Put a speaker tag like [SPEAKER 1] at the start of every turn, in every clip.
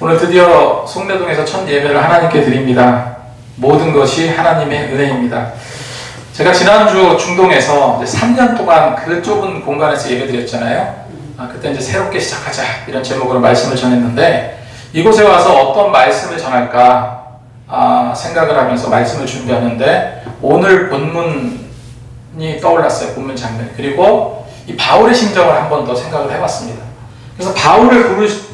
[SPEAKER 1] 오늘 드디어 송내동에서 첫 예배를 하나님께 드립니다. 모든 것이 하나님의 은혜입니다. 제가 지난주 중동에서 이제 3년 동안 그 좁은 공간에서 예배 드렸잖아요. 그때 이제 새롭게 시작하자 이런 제목으로 말씀을 전했는데, 이곳에 와서 어떤 말씀을 전할까 생각을 하면서 말씀을 준비하는데 오늘 본문이 떠올랐어요. 본문 장면. 그리고 이 바울의 심정을 한 번 더 생각을 해봤습니다. 그래서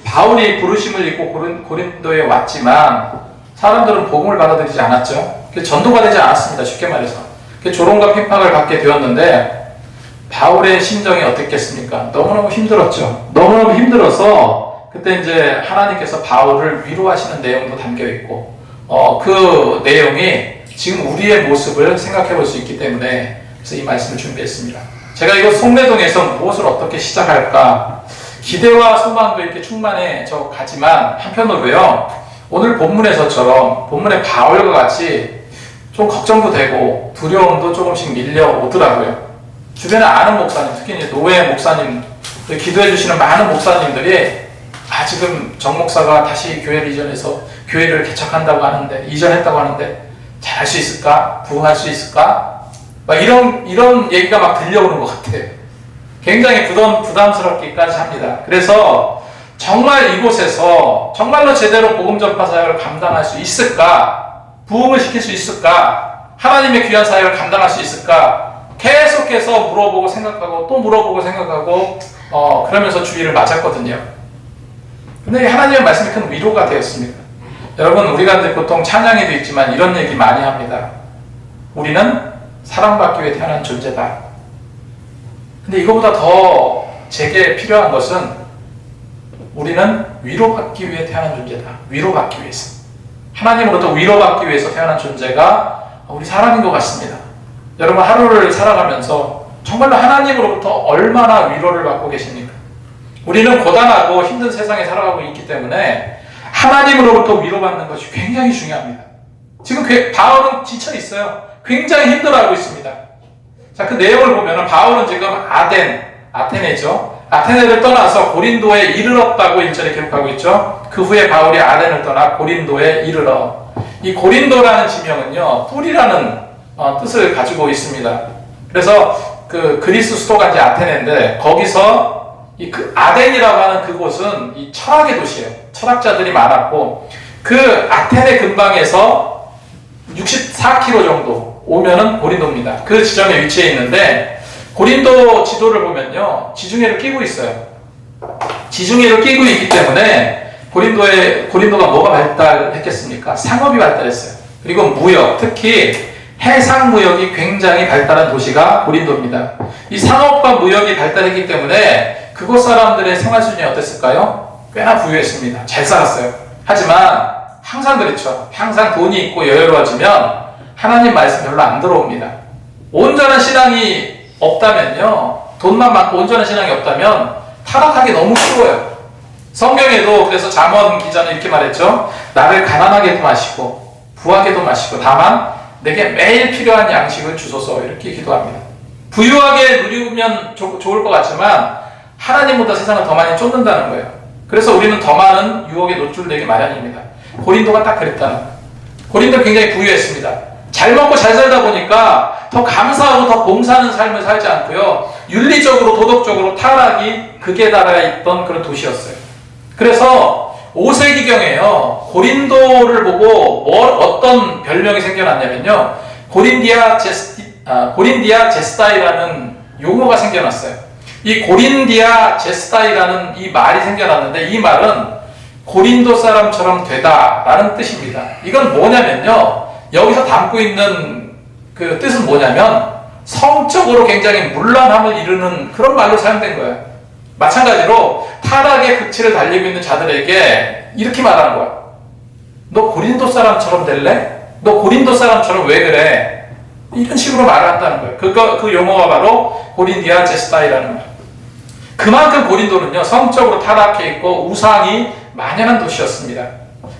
[SPEAKER 1] 바울이 부르심을 입고 고린도에 왔지만 사람들은 복음을 받아들이지 않았죠. 전도가 되지 않았습니다. 쉽게 말해서. 조롱과 핍박을 받게 되었는데 바울의 심정이 어땠겠습니까? 너무너무 힘들었죠. 너무너무 힘들어서 그때 이제 하나님께서 바울을 위로하시는 내용도 담겨 있고, 그 내용이 지금 우리의 모습을 생각해 볼 수 있기 때문에 그래서 이 말씀을 준비했습니다. 제가 이거 송내동에서 무엇을 어떻게 시작할까 기대와 소망도 이렇게 충만해져 가지만 한편으로요, 오늘 본문에서처럼 본문의 바울과 같이 좀 걱정도 되고 두려움도 조금씩 밀려오더라고요. 주변에 아는 목사님, 특히 이제 노예 목사님, 기도해 주시는 많은 목사님들이 지금 정 목사가 다시 교회를 이전해서 교회를 개척한다고 하는데, 이전했다고 하는데 잘할 수 있을까? 부흥할 수 있을까? 막 이런 얘기가 막 들려오는 것 같아요. 굉장히 부담스럽기까지 합니다. 그래서 정말 이곳에서 정말로 제대로 복음 전파 사역을 감당할 수 있을까? 부흥을 시킬 수 있을까? 하나님의 귀한 사역을 감당할 수 있을까? 계속해서 물어보고 생각하고 또 물어보고 생각하고 그러면서 주의를 맞았거든요. 근데 하나님의 말씀이 큰 위로가 되었습니다. 여러분, 우리가 이제 보통 찬양에도 있지만 이런 얘기 많이 합니다. 우리는 사랑받기 위해 태어난 존재다. 근데 이거보다 더 제게 필요한 것은 우리는 위로받기 위해 태어난 존재다. 위로받기 위해서. 하나님으로부터 위로받기 위해서 태어난 존재가 우리 사람인 것 같습니다. 여러분, 하루를 살아가면서 정말로 하나님으로부터 얼마나 위로를 받고 계십니까? 우리는 고단하고 힘든 세상에 살아가고 있기 때문에 하나님으로부터 위로받는 것이 굉장히 중요합니다. 지금 바울은 지쳐 있어요. 굉장히 힘들어하고 있습니다. 자, 그 내용을 보면 바울은 지금 아테네죠. 아테네를 떠나서 고린도에 이르렀다고 1절에 기록하고 있죠. 그 후에 바울이 아덴을 떠나 고린도에 이르러. 이 고린도라는 지명은요, 뿔이라는 뜻을 가지고 있습니다. 그래서 그 그리스 수도가 이제 아테네인데, 거기서 그 아덴이라고 하는 그곳은 이 철학의 도시예요. 철학자들이 많았고, 그 아테네 근방에서 64km 정도 오면은 고린도입니다. 그 지점에 위치해 있는데, 고린도 지도를 보면요, 지중해를 끼고 있어요. 지중해를 끼고 있기 때문에 고린도가 뭐가 발달했겠습니까? 상업이 발달했어요. 그리고 무역, 특히 해상 무역이 굉장히 발달한 도시가 고린도입니다. 이 상업과 무역이 발달했기 때문에 그곳 사람들의 생활 수준이 어땠을까요? 꽤나 부유했습니다. 잘 살았어요. 하지만 항상 그렇죠. 항상 돈이 있고 여유로워지면 하나님 말씀 별로 안 들어옵니다. 온전한 신앙이 없다면요, 돈만 많고 온전한 신앙이 없다면 타락하기 너무 쉬워요. 성경에도 그래서 잠언 기자는 이렇게 말했죠. 나를 가난하게도 마시고 부하게도 마시고 다만 내게 매일 필요한 양식을 주소서, 이렇게 기도합니다. 부유하게 누리면 좋을 것 같지만 하나님보다 세상을 더 많이 쫓는다는 거예요. 그래서 우리는 더 많은 유혹에 노출되기 마련입니다. 고린도가 딱 그랬다는 거예요. 고린도 굉장히 부유했습니다. 잘 먹고 잘 살다 보니까 더 감사하고 더 봉사하는 삶을 살지 않고요, 윤리적으로 도덕적으로 타락이 극에 달하였던 그런 도시였어요. 그래서 5세기경에요, 고린도를 보고 어떤 별명이 생겨났냐면요, 고린디아 제스다이라는 용어가 생겨났어요. 이 고린디아 제스다이라는 이 말이 생겨났는데, 이 말은 고린도 사람처럼 되다라는 뜻입니다. 이건 뭐냐면요, 여기서 담고 있는 그 뜻은 뭐냐면 성적으로 굉장히 문란함을 이루는 그런 말로 사용된 거예요. 마찬가지로 타락의 극치를 달리고 있는 자들에게 이렇게 말하는 거야. 너 고린도 사람처럼 될래? 너 고린도 사람처럼 왜 그래? 이런 식으로 말을 한다는 거예요. 그 용어가 바로 고린디아 제스다이라는 말. 그만큼 고린도는요, 성적으로 타락해 있고 우상이 만연한 도시였습니다.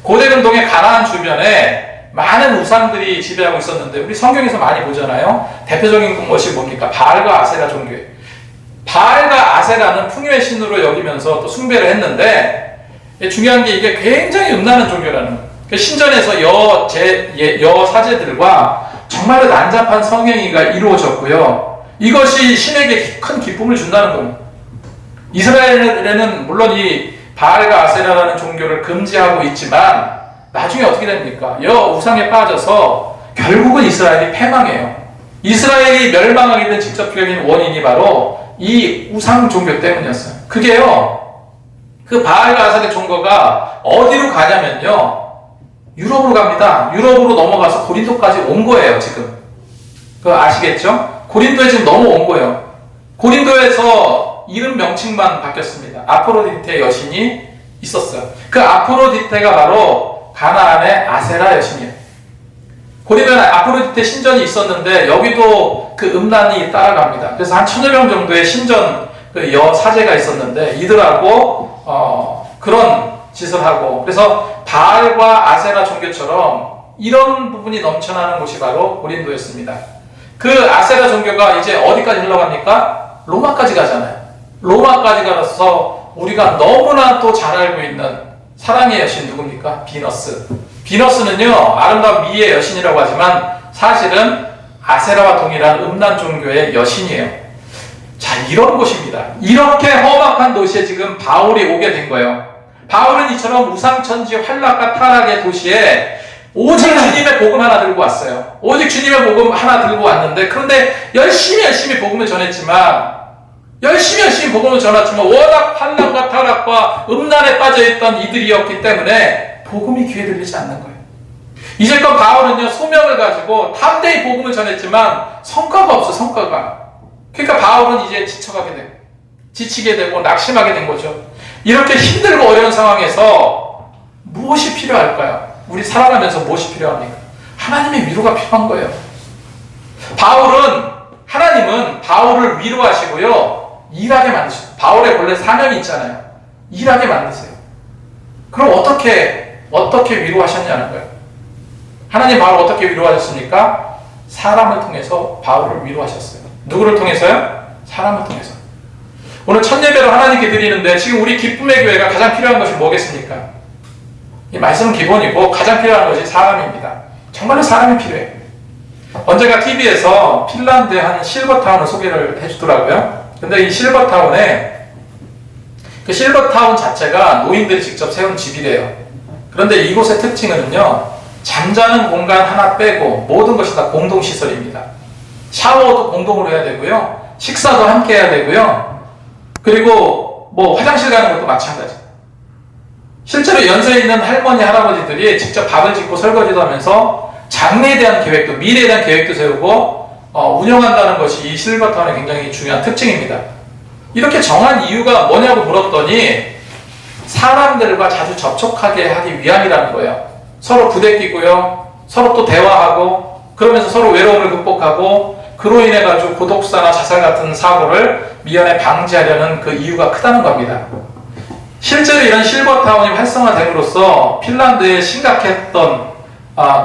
[SPEAKER 1] 고대 근동의 가나안 주변에 많은 우상들이 지배하고 있었는데, 우리 성경에서 많이 보잖아요. 대표적인 것이 뭡니까? 바알과 아세라 종교예요. 바알과 아세라는 풍요의 신으로 여기면서 또 숭배를 했는데, 중요한 게 이게 굉장히 음란한 종교라는 거예요. 신전에서 여사제들과 정말로 난잡한 성행위가 이루어졌고요. 이것이 신에게 큰 기쁨을 준다는 겁니다. 이스라엘에는 물론 이 바알과 아세라라는 종교를 금지하고 있지만 나중에 어떻게 됩니까? 우상에 빠져서 결국은 이스라엘이 패망해요. 이스라엘이 멸망하게 된 직접적인 원인이 바로 이 우상 종교 때문이었어요. 그게요, 그 바알과 아세라 종교가 어디로 가냐면요, 유럽으로 갑니다. 유럽으로 넘어가서 고린도까지 온 거예요, 지금. 그거 아시겠죠? 고린도에 지금 넘어온 거예요. 고린도에서 이름 명칭만 바뀌었습니다. 아프로디테 여신이 있었어요. 그 아프로디테가 바로 가나안의 아세라 여신이에요. 고린도에 아프로디테 신전이 있었는데 여기도 그 음란이 따라갑니다. 그래서 한 1000여 명 정도의 신전 그 여사제가 있었는데 이들하고 그런 짓을 하고, 그래서 바알과 아세라 종교처럼 이런 부분이 넘쳐나는 곳이 바로 고린도였습니다. 그 아세라 종교가 이제 어디까지 흘러갑니까? 로마까지 가잖아요. 로마까지 가서 우리가 너무나 또 잘 알고 있는 사랑의 여신 누굽니까? 비너스. 비너스는요, 아름다운 미의 여신이라고 하지만 사실은 아세라와 동일한 음란 종교의 여신이에요. 자, 이런 곳입니다. 이렇게 험악한 도시에 지금 바울이 오게 된 거예요. 바울은 이처럼 우상천지 환락과 타락의 도시에 오직 주님의 복음 하나 들고 왔어요. 오직 주님의 복음 하나 들고 왔는데, 그런데 열심히 복음을 전했지만, 복음을 전했지만 워낙 환락과 타락과 음란에 빠져있던 이들이었기 때문에 복음이 귀에 들리지 않는 거예요. 이제껏 바울은요, 소명을 가지고 담대히 복음을 전했지만 성과가 없어, 성과가. 그러니까 바울은 이제 지치게 되고 낙심하게 된 거죠. 이렇게 힘들고 어려운 상황에서 무엇이 필요할까요? 우리 살아가면서 무엇이 필요합니까? 하나님의 위로가 필요한 거예요. 하나님은 바울을 위로하시고요, 일하게 만드세요. 바울의 본래 사명이 있잖아요. 일하게 만드세요. 그럼 어떻게 위로하셨냐는 거예요. 하나님 바울을 어떻게 위로하셨습니까? 사람을 통해서 바울을 위로하셨어요. 누구를 통해서요? 사람을 통해서. 오늘 첫 예배를 하나님께 드리는데 지금 우리 기쁨의 교회가 가장 필요한 것이 뭐겠습니까? 이 말씀은 기본이고 가장 필요한 것이 사람입니다. 정말로 사람이 필요해요. 언제가 TV에서 핀란드의 한 실버타운을 소개를 해주더라고요. 근데 이 실버타운에, 그 실버타운 자체가 노인들이 직접 세운 집이래요. 그런데 이곳의 특징은요, 잠자는 공간 하나 빼고 모든 것이 다 공동시설입니다. 샤워도 공동으로 해야 되고요, 식사도 함께 해야 되고요, 그리고 화장실 가는 것도 마찬가지. 실제로 연세에 있는 할머니, 할아버지들이 직접 밥을 짓고 설거지도 하면서 장래에 대한 계획도, 미래에 대한 계획도 세우고 운영한다는 것이 이 실버타운의 굉장히 중요한 특징입니다. 이렇게 정한 이유가 뭐냐고 물었더니 사람들과 자주 접촉하게 하기 위함이라는 거예요. 서로 부대끼고요, 서로 또 대화하고, 그러면서 서로 외로움을 극복하고, 그로 인해 가지고 고독사나 자살 같은 사고를 미연에 방지하려는 그 이유가 크다는 겁니다. 실제로 이런 실버타운이 활성화됨으로써 핀란드에 심각했던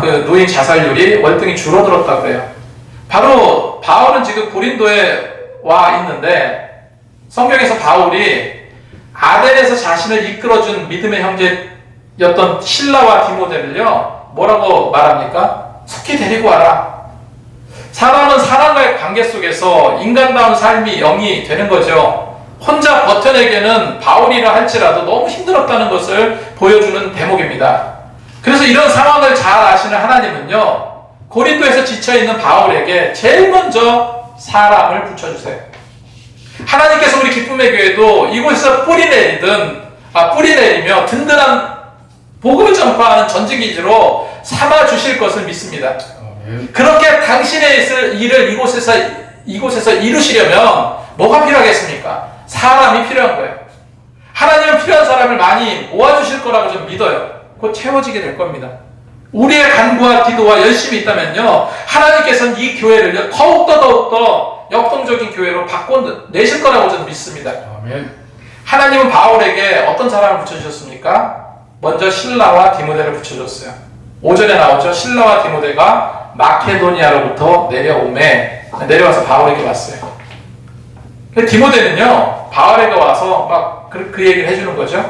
[SPEAKER 1] 그 노인 자살률이 월등히 줄어들었다고 해요. 바로 바울은 지금 고린도에 와 있는데, 성경에서 바울이 아덴에서 자신을 이끌어준 믿음의 형제였던 실라와 디모데를요, 뭐라고 말합니까? 속히 데리고 와라. 사람은 사람과의 관계 속에서 인간다운 삶이 영이 되는 거죠. 혼자 버텨내기에는 바울이라 할지라도 너무 힘들었다는 것을 보여주는 대목입니다. 그래서 이런 상황을 잘 아시는 하나님은요, 고린도에서 지쳐있는 바울에게 제일 먼저 사람을 붙여주세요. 하나님께서 우리 기쁨의 교회도 이곳에서 뿌리 내리며 든든한 복음을 전파하는 전진기지로 삼아주실 것을 믿습니다. 그렇게 당신의 있을 일을 이곳에서 이루시려면 뭐가 필요하겠습니까? 사람이 필요한 거예요. 하나님은 필요한 사람을 많이 모아주실 거라고 저는 믿어요. 곧 채워지게 될 겁니다. 우리의 간구와 기도와 열심이 있다면요, 하나님께서는 이 교회를 더욱더 역동적인 교회로 바꿔내실 거라고 저는 믿습니다. 아멘. 하나님은 바울에게 어떤 사람을 붙여주셨습니까? 먼저 실라와 디모데를 붙여줬어요. 5절에 나오죠. 실라와 디모데가 마케도니아로부터 내려와서 바울에게 왔어요. 디모데는요, 바울에게 와서 막 그 얘기를 해주는 거죠.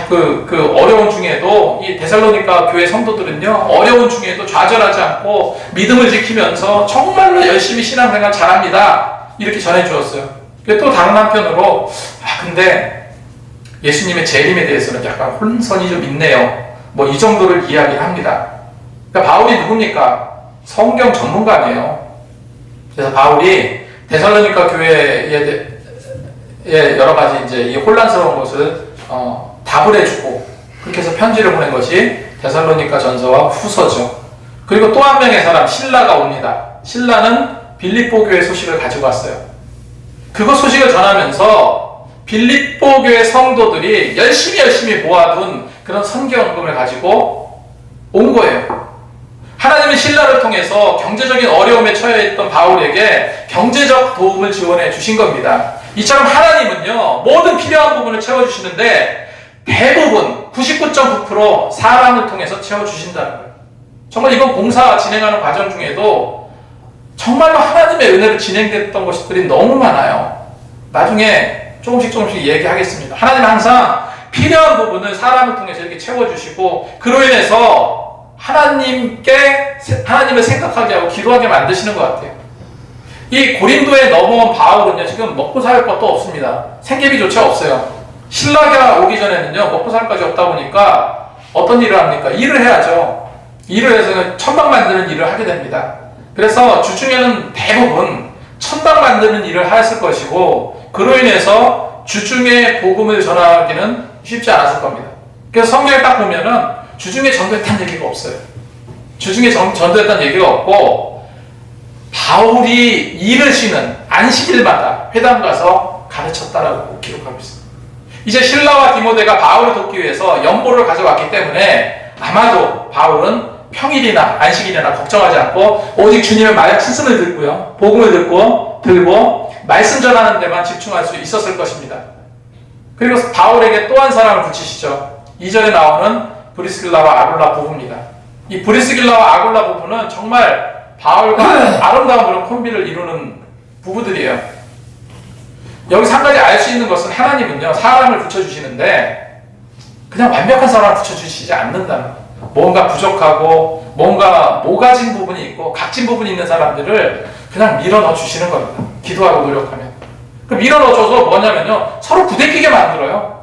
[SPEAKER 1] 그 어려운 중에도 이 데살로니가 교회 성도들은요, 어려운 중에도 좌절하지 않고 믿음을 지키면서 정말로 열심히 신앙생활 잘합니다. 이렇게 전해주었어요. 또 다른 한편으로, 근데 예수님의 재림에 대해서는 약간 혼선이 좀 있네요. 뭐 이 정도를 이야기를 합니다. 그러니까 바울이 누굽니까? 성경 전문가네요. 그래서 바울이 데살로니가 교회에 여러 가지 이제 이 혼란스러운 것을 답을 해주고, 그렇게 해서 편지를 보낸 것이 데살로니가 전서와 후서죠. 그리고 또 한 명의 사람 실라가 옵니다. 실라는 빌립보 교회 소식을 가지고 왔어요. 그거 소식을 전하면서 빌립보 교회 성도들이 열심히 모아둔 그런 선교헌금을 가지고 온 거예요. 하나님은 신라를 통해서 경제적인 어려움에 처해 있던 바울에게 경제적 도움을 지원해 주신 겁니다. 이처럼 하나님은요, 모든 필요한 부분을 채워주시는데 대부분 99.9% 사람을 통해서 채워주신다는 거예요. 정말 이번 공사 진행하는 과정 중에도 정말로 하나님의 은혜로 진행됐던 것들이 너무 많아요. 나중에 조금씩 얘기하겠습니다. 하나님은 항상 필요한 부분을 사람을 통해서 이렇게 채워주시고, 그로 인해서 하나님을 생각하게 하고 기도하게 만드시는 것 같아요. 이 고린도에 넘어온 바울은요, 지금 먹고 살 것도 없습니다. 생계비조차 없어요. 신라가 오기 전에는요, 먹고 살 것이 없다 보니까 어떤 일을 합니까? 일을 해야죠. 일을 해서 천막 만드는 일을 하게 됩니다. 그래서 주중에는 대부분 천막 만드는 일을 하였을 것이고, 그로 인해서 주중에 복음을 전하기는 쉽지 않았을 겁니다. 그래서 성경에 딱 보면은 주중에 전도했다는 얘기가 없어요. 주중에 전도했다는 얘기가 없고, 바울이 일을 쉬는 안식일마다 회당 가서 가르쳤다라고 기록하고 있어요. 이제 실라와 디모데가 바울을 돕기 위해서 연보를 가져왔기 때문에 아마도 바울은 평일이나 안식일이나 걱정하지 않고 오직 주님의 말씀을 듣고요, 복음을 들고 말씀 전하는 데만 집중할 수 있었을 것입니다. 그리고 바울에게 또 한 사람을 붙이시죠. 2절에 나오는 브리스길라와 아굴라 부부입니다. 이 브리스길라와 아굴라 부부는 정말 바울과 아름다운 그런 콤비를 이루는 부부들이에요. 여기서 한 가지 알 수 있는 것은 하나님은요, 사람을 붙여주시는데 그냥 완벽한 사람을 붙여주시지 않는다는 거예요. 뭔가 부족하고 뭔가 모가진 부분이 있고 각진 부분이 있는 사람들을 그냥 밀어넣어 주시는 겁니다. 기도하고 노력하면. 그 밀어넣어줘서 뭐냐면요, 서로 부대끼게 만들어요.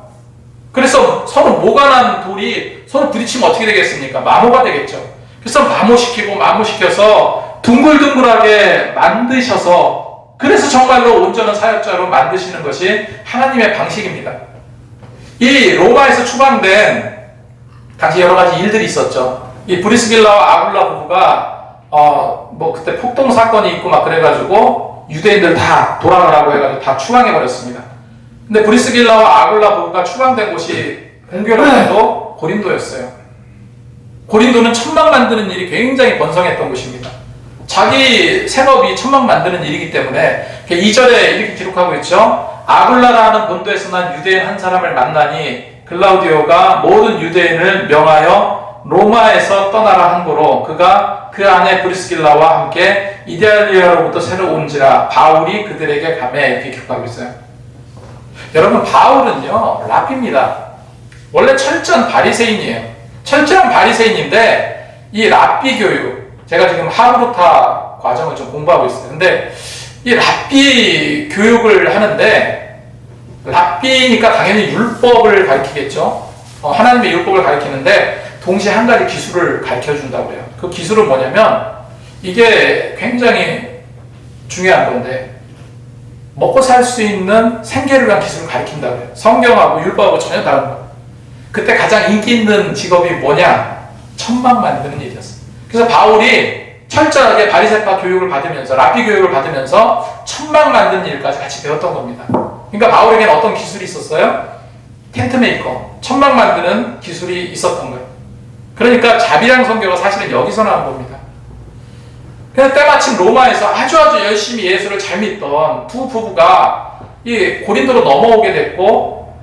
[SPEAKER 1] 그래서 서로 모가난 돌이 서로 부딪히면 어떻게 되겠습니까? 마모가 되겠죠. 그래서 마모시켜서 둥글둥글하게 만드셔서, 그래서 정말로 온전한 사역자로 만드시는 것이 하나님의 방식입니다. 이 로마에서 추방된 당시 여러 가지 일들이 있었죠. 이 브리스길라와 아굴라 부부가 그때 폭동 사건이 있고 막 그래가지고 유대인들 다 돌아가라고 해가지고 다 추방해버렸습니다. 근데 브리스길라와 아굴라 부부가 추방된 곳이 공교롭게도 고린도였어요. 고린도는 천막 만드는 일이 굉장히 번성했던 곳입니다. 자기 생업이 천막 만드는 일이기 때문에 2절에 이렇게 기록하고 있죠. 아굴라라는 본도에서 난 유대인 한 사람을 만나니 글라우디오가 모든 유대인을 명하여 로마에서 떠나라 한 거로 그가 그 안에 브리스길라와 함께 이달리아로부터 새로 온지라 바울이 그들에게 가매, 이렇게 기록하고 있어요. 여러분, 바울은요, 랍비입니다. 원래 철저한 바리새인이에요. 철저한 바리새인인데 이 랍비 교육, 제가 지금 하브루타 과정을 좀 공부하고 있어요. 근데 이 랍비 교육을 하는데, 랍비니까 당연히 율법을 가르치겠죠. 하나님의 율법을 가르치는데 동시에 한 가지 기술을 가르쳐준다고 해요. 그 기술은 뭐냐면, 이게 굉장히 중요한 건데, 먹고 살 수 있는 생계를 위한 기술을 가르친다고 해요. 성경하고 율법하고 전혀 다른 거예요. 그때 가장 인기 있는 직업이 뭐냐? 천막 만드는 일이었어요. 그래서 바울이 철저하게 바리새파 교육을 받으면서, 랍비 교육을 받으면서 천막 만드는 일까지 같이 배웠던 겁니다. 그러니까 바울에게는 어떤 기술이 있었어요? 텐트 메이커, 천막 만드는 기술이 있었던 거예요. 그러니까 자비랑 선교가 사실은 여기서 나온 겁니다. 그래서 때마침 로마에서 아주 열심히 예수를 잘 믿던 두 부부가 이 고린도로 넘어오게 됐고,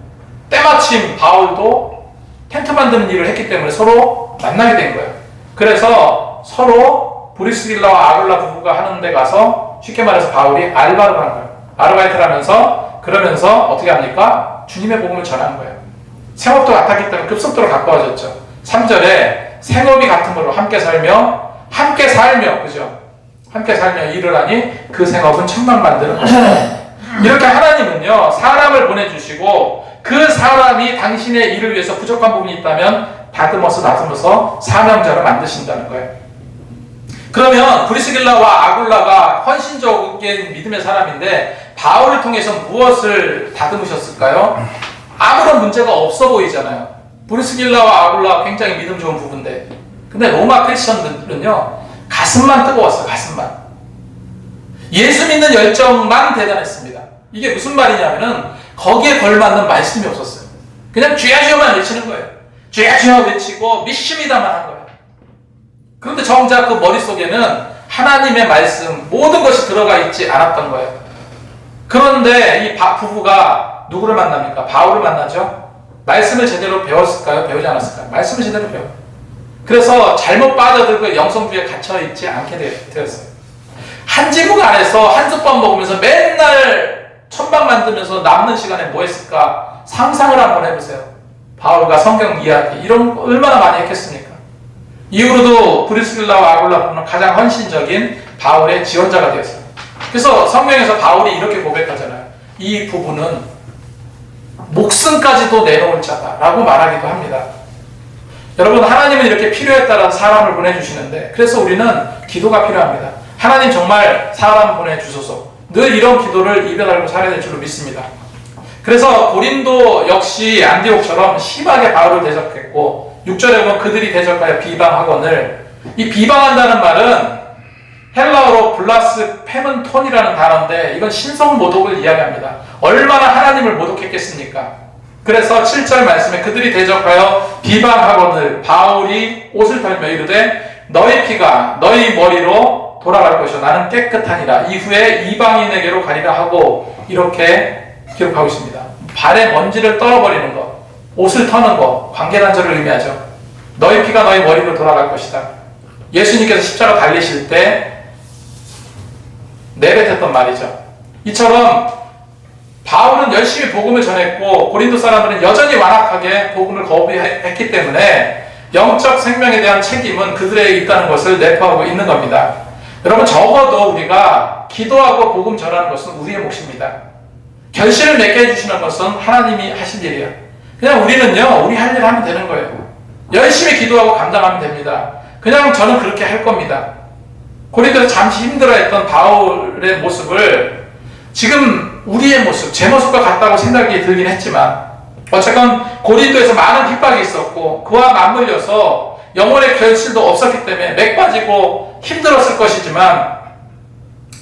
[SPEAKER 1] 때마침 바울도 텐트 만드는 일을 했기 때문에 서로 만나게 된 거예요. 그래서 서로 브리스길라와 아굴라 부부가 하는 데 가서, 쉽게 말해서 바울이 알바를 한 거예요. 아르바이트를 하면서, 그러면서 어떻게 합니까? 주님의 복음을 전한 거예요. 생업도 같았기 때문에 급속도로 가까워졌죠. 3절에 생업이 같은 거로 함께 살며, 그죠? 함께 살며 일을 하니 그 생업은 천만 만드는 것이다. 이렇게 하나님은요, 사람을 보내주시고 그 사람이 당신의 일을 위해서 부족한 부분이 있다면 다듬어서 사명자를 만드신다는 거예요. 그러면 브리스길라와 아굴라가 헌신적인 믿음의 사람인데 바울을 통해서 무엇을 다듬으셨을까요? 아무런 문제가 없어 보이잖아요. 브리스길라와 아굴라가 굉장히 믿음 좋은 부부인데, 근데 로마 크리스천들은요, 가슴만 뜨거웠어요. 가슴만. 예수 믿는 열정만 대단했습니다. 이게 무슨 말이냐면은 거기에 걸맞는 말씀이 없었어요. 그냥 주야주야만 외치는 거예요. 주야주야 외치고 믿습니다만 한 거예요. 그런데 정작 그 머릿속에는 하나님의 말씀, 모든 것이 들어가 있지 않았던 거예요. 그런데 이 부부가 누구를 만납니까? 바울을 만나죠. 말씀을 제대로 배웠을까요? 배우지 않았을까요? 말씀을 제대로 배워요. 그래서 잘못 빠져들고 영성주의에 갇혀있지 않게 되었어요. 한 지붕 안에서 한솥밥 먹으면서 맨날 천막 만들면서 남는 시간에 뭐 했을까? 상상을 한번 해보세요. 바울과 성경 이야기, 이런 거 얼마나 많이 했겠습니까? 이후로도 브리스길라와 아굴라는 가장 헌신적인 바울의 지원자가 되었어요. 그래서 성경에서 바울이 이렇게 고백하잖아요. 이 부부는 목숨까지도 내놓을 자다라고 말하기도 합니다. 여러분, 하나님은 이렇게 필요에 따라 사람을 보내주시는데, 그래서 우리는 기도가 필요합니다. 하나님 정말 사람 보내주소서. 늘 이런 기도를 입에 달고 살아야 될 줄로 믿습니다. 그래서 고린도 역시 안디옥처럼 심하게 바울을 대적했고, 6절에 보면 그들이 대적하여 비방하거늘, 이 비방한다는 말은 헬라어로 블라스 페문톤이라는 단어인데, 이건 신성 모독을 이야기합니다. 얼마나 하나님을 모독했겠습니까? 그래서 7절 말씀에 그들이 대적하여 비방하거늘 바울이 옷을 털며 이르되 너희 피가 너희 머리로 돌아갈 것이요 나는 깨끗하니라. 이후에 이방인에게로 가리라 하고 이렇게 기록하고 있습니다. 발에 먼지를 떨어버리는 것, 옷을 터는 것, 관계단절을 의미하죠. 너희 피가 너희 머리로 돌아갈 것이다. 예수님께서 십자가 달리실 때 내뱉었던 말이죠. 이처럼 바울은 열심히 복음을 전했고 고린도 사람들은 여전히 완악하게 복음을 거부했기 때문에 영적 생명에 대한 책임은 그들에게 있다는 것을 내포하고 있는 겁니다. 여러분, 적어도 우리가 기도하고 복음 전하는 것은 우리의 몫입니다. 결실을 맺게 해주시는 것은 하나님이 하신 일이에요. 그냥 우리는요, 우리 할 일 하면 되는 거예요. 열심히 기도하고 감당하면 됩니다. 그냥 저는 그렇게 할 겁니다. 고린도에서 잠시 힘들어했던 바울의 모습을 지금 우리의 모습, 제 모습과 같다고 생각이 들긴 했지만 어쨌건 고린도에서 많은 핍박이 있었고 그와 맞물려서 영혼의 결실도 없었기 때문에 맥 빠지고 힘들었을 것이지만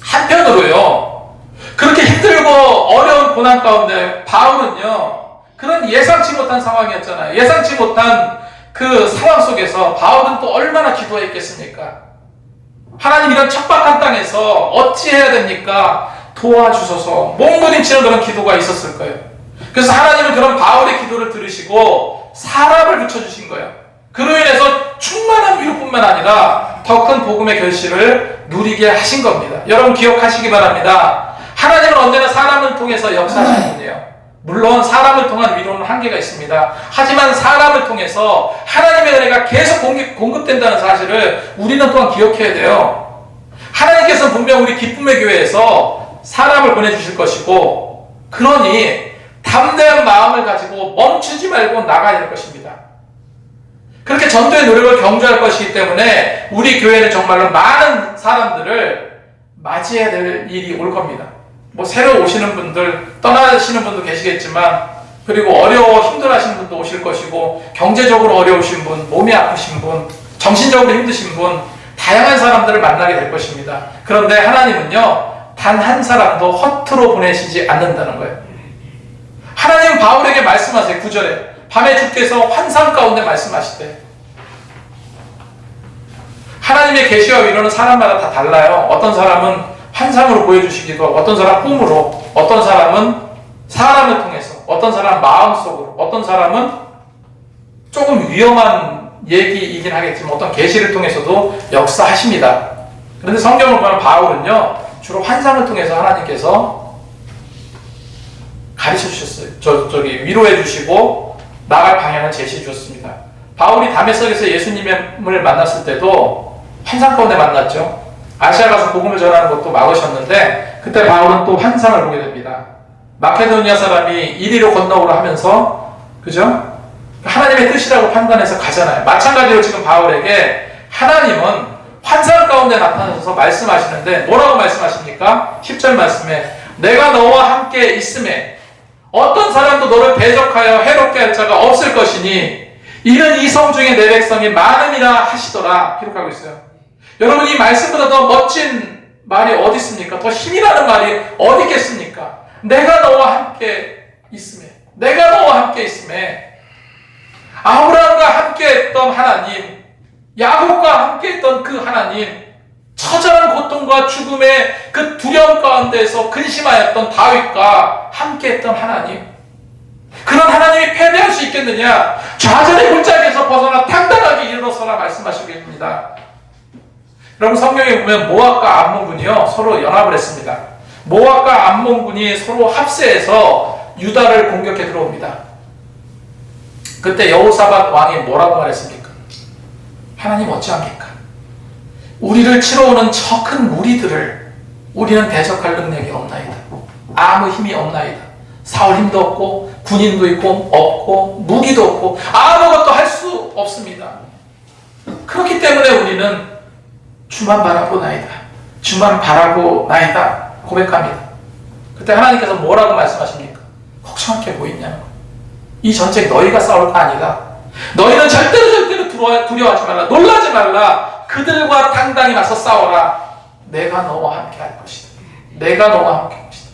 [SPEAKER 1] 한편으로요, 그렇게 힘들고 어려운 고난 가운데 바울은요, 그런 예상치 못한 상황이었잖아요. 예상치 못한 그 상황 속에서 바울은 또 얼마나 기도했겠습니까? 하나님, 이런 척박한 땅에서 어찌해야 됩니까? 도와주소서. 몸부림치는 그런 기도가 있었을 거예요. 그래서 하나님은 그런 바울의 기도를 들으시고 사람을 붙여주신 거예요. 그로 인해서 충만한 위로뿐만 아니라 더 큰 복음의 결실을 누리게 하신 겁니다. 여러분 기억하시기 바랍니다. 하나님은 언제나 사람을 통해서 역사하시는 분이에요. 물론 사람을 통한 위로는 한계가 있습니다. 하지만 사람을 통해서 하나님의 은혜가 계속 공급된다는 사실을 우리는 또한 기억해야 돼요. 하나님께서는 분명 우리 기쁨의 교회에서 사람을 보내주실 것이고, 그러니 담대한 마음을 가지고 멈추지 말고 나가야 할 것입니다. 그렇게 전도의 노력을 경주할 것이기 때문에 우리 교회는 정말로 많은 사람들을 맞이해야 될 일이 올 겁니다. 뭐 새로 오시는 분들, 떠나시는 분도 계시겠지만, 그리고 어려워 힘들어하시는 분도 오실 것이고, 경제적으로 어려우신 분, 몸이 아프신 분, 정신적으로 힘드신 분, 다양한 사람들을 만나게 될 것입니다. 그런데 하나님은요, 단 한 사람도 허투루 보내시지 않는다는 거예요. 하나님은 바울에게 말씀하세요. 9절에 밤에 주께서 환상 가운데 말씀하시되, 하나님의 계시와 위로는 사람마다 다 달라요. 어떤 사람은 환상으로 보여주시기도 하고, 어떤 사람은 꿈으로, 어떤 사람은 사람을 통해서, 어떤 사람은 마음속으로, 어떤 사람은 조금 위험한 얘기이긴 하겠지만 어떤 계시를 통해서도 역사하십니다. 그런데 성경을 보면 바울은요, 주로 환상을 통해서 하나님께서 가르쳐 주셨어요. 위로해 주시고 나갈 방향을 제시해 주었습니다. 바울이 다메섹에서 예수님을 만났을 때도 환상 가운데 만났죠. 아시아 가서 복음을 전하는 것도 막으셨는데 그때 바울은 또 환상을 보게 됩니다. 마케도니아 사람이 이리로 건너오라 하면서, 그죠? 하나님의 뜻이라고 판단해서 가잖아요. 마찬가지로 지금 바울에게 하나님은 환상 가운데 나타나셔서 말씀하시는데 뭐라고 말씀하십니까? 10절 말씀에 내가 너와 함께 있음에 어떤 사람도 너를 대적하여 해롭게 할 자가 없을 것이니 이는 이 성 중에 내 백성이 많음이라 하시더라 기록하고 있어요. 여러분, 이 말씀보다 더 멋진 말이 어디 있습니까? 더 힘이 나는 말이 어디 있겠습니까? 내가 너와 함께 있음에, 내가 너와 함께 있음에, 아브라함과 함께 했던 하나님, 야곱과 함께 했던 그 하나님, 처절한 고통과 죽음의 그 두려움 가운데서 근심하였던 다윗과 함께 했던 하나님, 그런 하나님이 패배할 수 있겠느냐? 좌절의 골짜기에서 벗어나 당당하게 일어서라 말씀하시고 계십니다. 여러분, 성경에 보면 모압과 암몬군이요 서로 연합을 했습니다. 모압과 암몬군이 서로 합세해서 유다를 공격해 들어옵니다. 그때 여호사밧 왕이 뭐라고 말했습니까? 하나님 어찌합니까? 우리를 치러 오는 저 큰 무리들을 우리는 대적할 능력이 없나이다. 아무 힘이 없나이다. 사울 힘도 없고 군인도 있고 없고 무기도 없고 아무것도 할 수 없습니다. 그렇기 때문에 우리는 주만 바라보나이다. 주만 바라보나이다 고백합니다. 그때 하나님께서 뭐라고 말씀하십니까? 걱정할 게 뭐 있냐는 거예요. 이 전쟁 너희가 싸울 거 아니다. 너희는 절대로 두려워하지 말라. 놀라지 말라. 그들과 당당히 맞서 싸워라. 내가 너와 함께 할 것이다. 내가 너와 함께 할 것이다.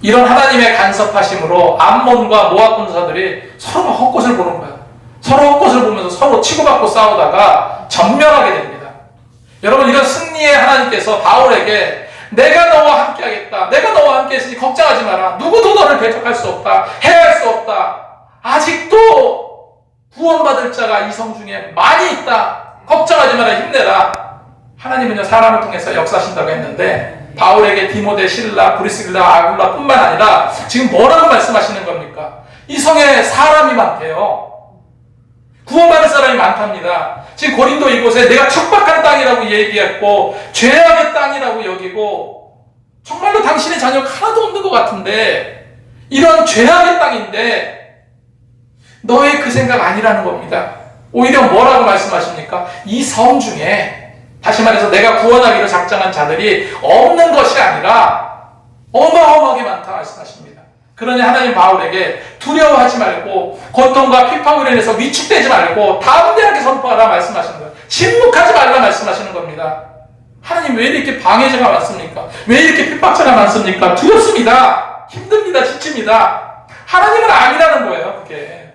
[SPEAKER 1] 이런 하나님의 간섭하심으로 암몬과 모압 군사들이 서로 헛것을 보는 거예요. 서로 헛것을 보면서 서로 치고받고 싸우다가 전멸하게 됩니다. 여러분, 이런 승리의 하나님께서 바울에게 내가 너와 함께 하겠다. 내가 너와 함께 했으니 걱정하지 마라. 누구도 너를 대적할 수 없다. 해할 수 없다. 아직도 구원받을 자가 이 성 중에 많이 있다. 걱정하지 마라. 힘내라. 하나님은요 사람을 통해서 역사하신다고 했는데 바울에게 디모데, 실라, 브리스길라, 아굴라 뿐만 아니라 지금 뭐라고 말씀하시는 겁니까? 이 성에 사람이 많대요. 구원받을 사람이 많답니다. 지금 고린도 이곳에 내가 척박한 땅이라고 얘기했고 죄악의 땅이라고 여기고 정말로 당신의 자녀가 하나도 없는 것 같은데 이런 죄악의 땅인데 너의 그 생각 아니라는 겁니다. 오히려 뭐라고 말씀하십니까? 이 성 중에 다시 말해서 내가 구원하기로 작정한 자들이 없는 것이 아니라 어마어마하게 많다 말씀하십니다. 그러니 하나님 바울에게 두려워하지 말고 고통과 핍박으로 인해서 위축되지 말고 담대하게 선포하라 말씀하시는 거예요. 침묵하지 말라 말씀하시는 겁니다. 하나님 왜 이렇게 방해자가 많습니까? 왜 이렇게 핍박자가 많습니까? 두렵습니다. 힘듭니다. 지칩니다. 하나님은 아니라는 거예요. 그게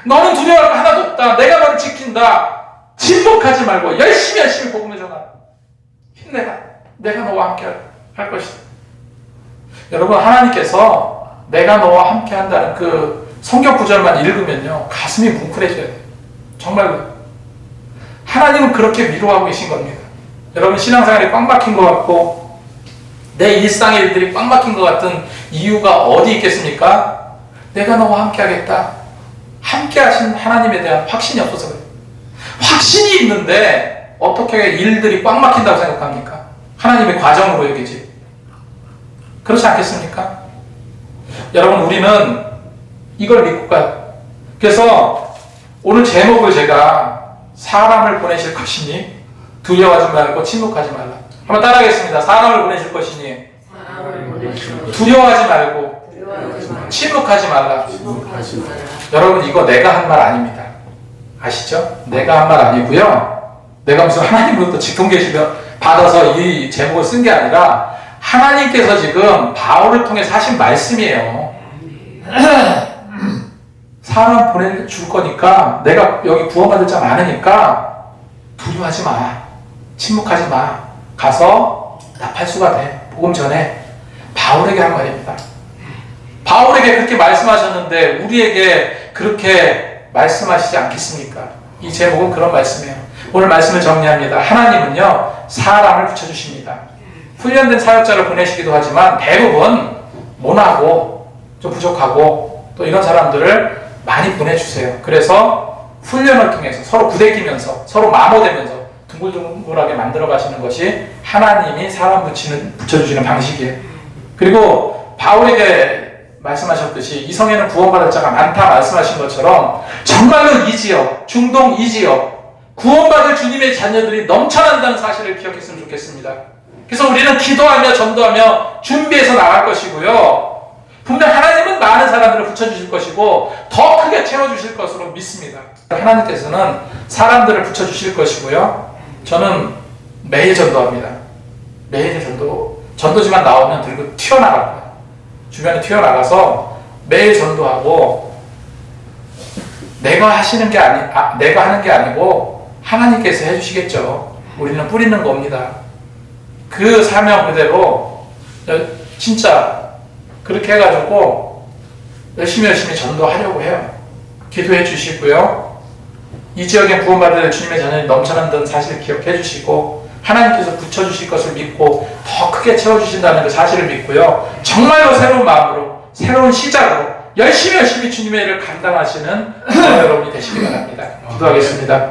[SPEAKER 1] 너는 두려워할 거 하나도 없다. 내가 너를 지킨다. 침묵하지 말고 열심히 복음을 전하라. 힘내라. 내가 너와 함께 할 것이다. 여러분, 하나님께서 내가 너와 함께 한다는 그 성경 구절만 읽으면요 가슴이 뭉클해져요. 정말로 하나님은 그렇게 위로하고 계신 겁니다. 여러분, 신앙생활이 꽉 막힌 것 같고 내 일상의 일들이 꽉 막힌 것 같은 이유가 어디 있겠습니까? 내가 너와 함께 하겠다. 함께 하신 하나님에 대한 확신이 없어서 그래요. 확신이 있는데 어떻게 일들이 꽉 막힌다고 생각합니까? 하나님의 과정으로 여기지. 그렇지 않겠습니까? 여러분, 우리는 이걸 믿고 가요. 그래서 오늘 제목을 제가 사람을 보내실 것이니 두려워하지 말고 침묵하지 말라. 한번 따라하겠습니다. 사람을 보내실 것이니 두려워하지 말고 침묵하지 말라. 여러분, 이거 내가 한 말 아닙니다. 아시죠? 내가 한 말 아니고요. 내가 무슨 하나님으로부터 직통계시를 받아서 이 제목을 쓴 게 아니라 하나님께서 지금 바울을 통해서 하신 말씀이에요. 사람 보내줄 거니까 내가 여기 구원받을 자 많으니까 두려워하지 마. 침묵하지 마. 가서 나 팔수가 돼. 복음 전에 바울에게 한 말입니다. 바울에게 그렇게 말씀하셨는데 우리에게 그렇게 말씀하시지 않겠습니까? 이 제목은 그런 말씀이에요. 오늘 말씀을 정리합니다. 하나님은요 사람을 붙여주십니다. 훈련된 사역자를 보내시기도 하지만 대부분 모나고 좀 부족하고 또 이런 사람들을 많이 보내주세요. 그래서 훈련을 통해서 서로 부대끼면서 서로 마모되면서 둥글둥글하게 만들어 가시는 것이 하나님이 사람 붙여주시는 방식이에요. 그리고 바울에게 말씀하셨듯이 이 성에는 구원받을 자가 많다 말씀하신 것처럼 정말로 이 지역, 중동 이 지역 구원받을 주님의 자녀들이 넘쳐난다는 사실을 기억했으면 좋겠습니다. 그래서 우리는 기도하며 전도하며 준비해서 나갈 것이고요. 분명 하나님은 많은 사람들을 붙여주실 것이고 더 크게 채워주실 것으로 믿습니다. 하나님께서는 사람들을 붙여주실 것이고요. 저는 매일 전도합니다. 매일 전도지만 나오면 들고 튀어나갈 거예요. 주변에 튀어나가서 매일 전도하고 내가 하는 게 아니고 하나님께서 해주시겠죠. 우리는 뿌리는 겁니다. 그 사명 그대로 진짜 그렇게 해가지고 열심히 전도하려고 해요. 기도해 주시고요. 이 지역에 구원받을 주님의 자녀들이 넘쳐난다는 사실을 기억해 주시고 하나님께서 붙여주실 것을 믿고 더 크게 채워주신다는 그 사실을 믿고요. 정말로 새로운 마음으로 새로운 시작으로 열심히 주님의 일을 감당하시는 여러분이 되시기 바랍니다. 기도하겠습니다.